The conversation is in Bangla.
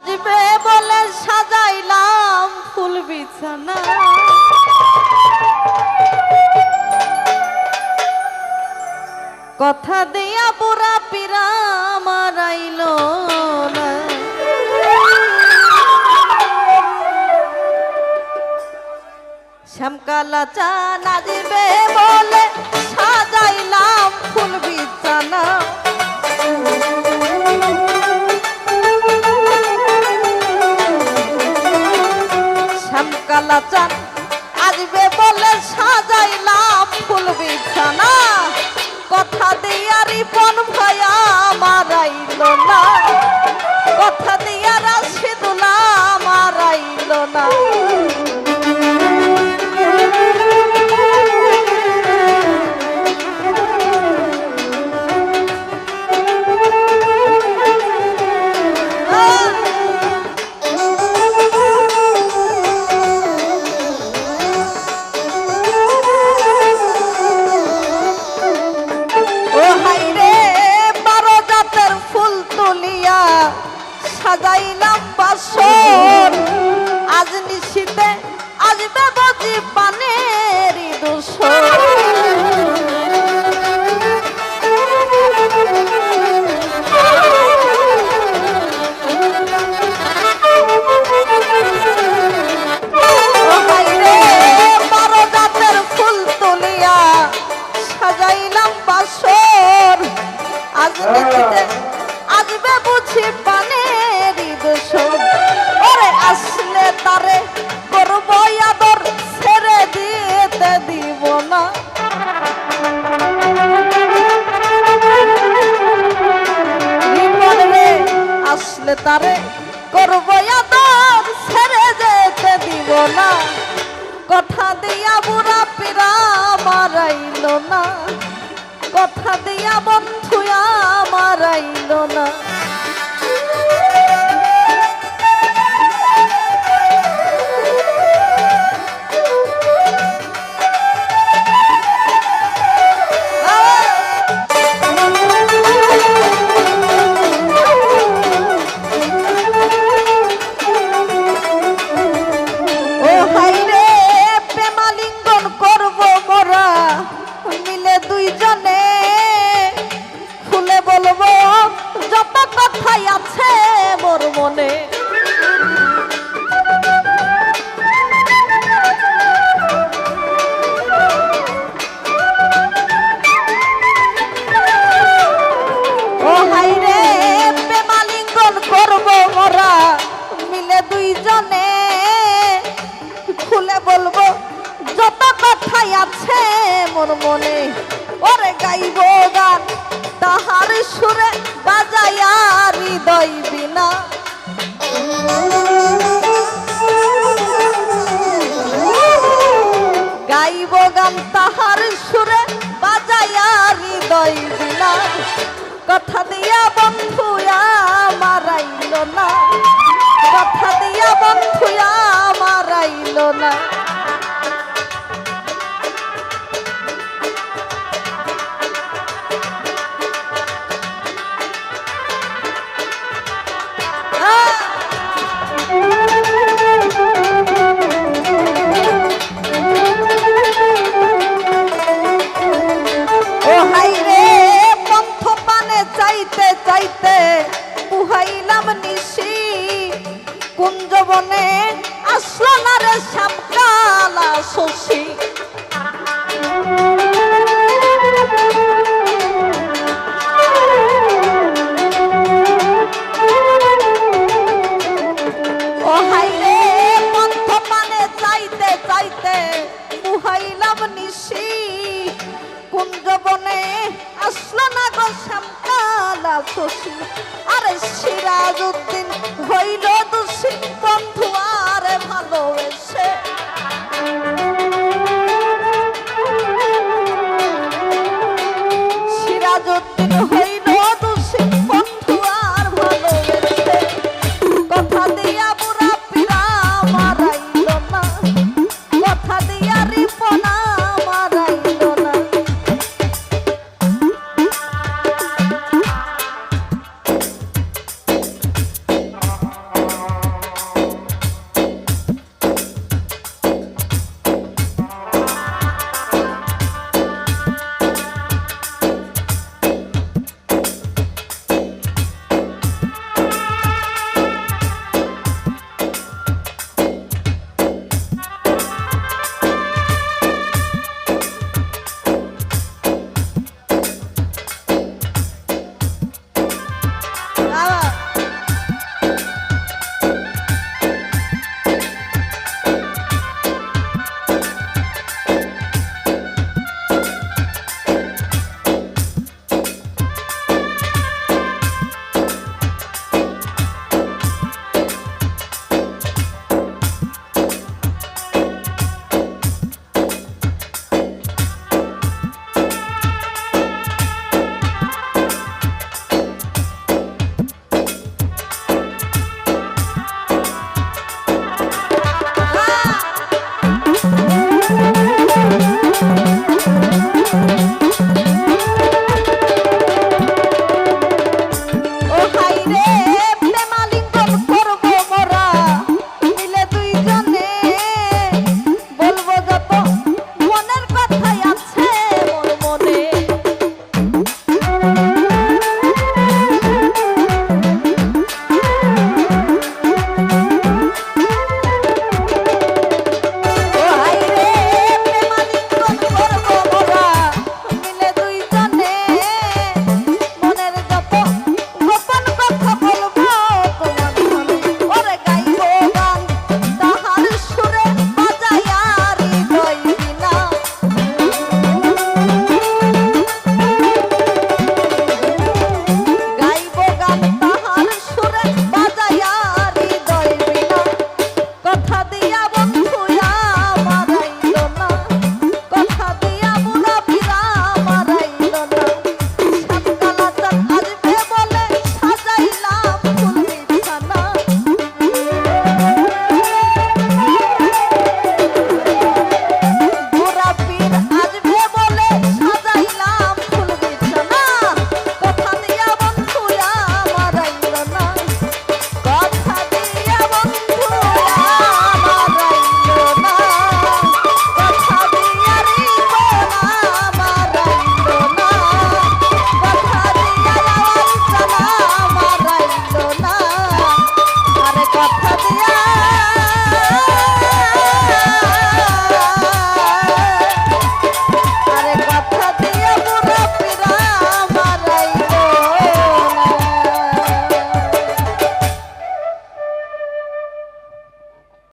দিবে বলে সাজাইলাম ফুল বিছানা, কথা দিয়া বুড়া পিরা মারাইল না। শ্যামকালা চা নাজিবে বলে সাজাইলাম ফুল বিছানা, শ্যামকালা চান আসবে বলে সাজাইলাম ফুল বিছানা, কথা দিয়া রিপন ভাইয়া মারাইল না, কথা দিয়া রাশিদুল্লাহ মারাইল না। সাজাইলাম বাসর আজ নিশিতে আসবে বাজি পানের দোসর, বারো জাতের ফুল তুলিয়া সাজাইলাম বাসর আজ নিশিতে আসবে বুঝি পানের দোসর, ওরে আসলে তারে করব আদর ছেড়ে দিতে দিব না। আসলে তারে করব আদর ছেড়ে যেতে দিব না, কথা দিয়া বুড়া পিরা মারাইল না, কথা দিয়া বন্ধুয়া মারাইল না। মনে ও হাইরে প্রেমালিঙ্গন করব মোরা মিলে দুইজনে, খুলে বলবো যত কথাই আছে মোর মনে, ওরে গাইব গান তাহার সুরে বাজাইয়া হৃদয় বিনা, গাইব গান তাহার সুরে বাজাইয়া হৃদয় বিনা, কথা দিয়া বন্ধুয়া মারাইল না, কথা দিয়া বন্ধুয়া মারাইল না। চাইতে পুহাইলাম নিশি কুঞ্জবনে আসলো না রে শ্যামকালা শশী, ও হাইরে পন্থ পানে চাইতে চাইতে পুহাইলাম নিশি কুঞ্জবনে আসলো না গো শ্যামকালা শশী, আরে সিরাজউদ্দিন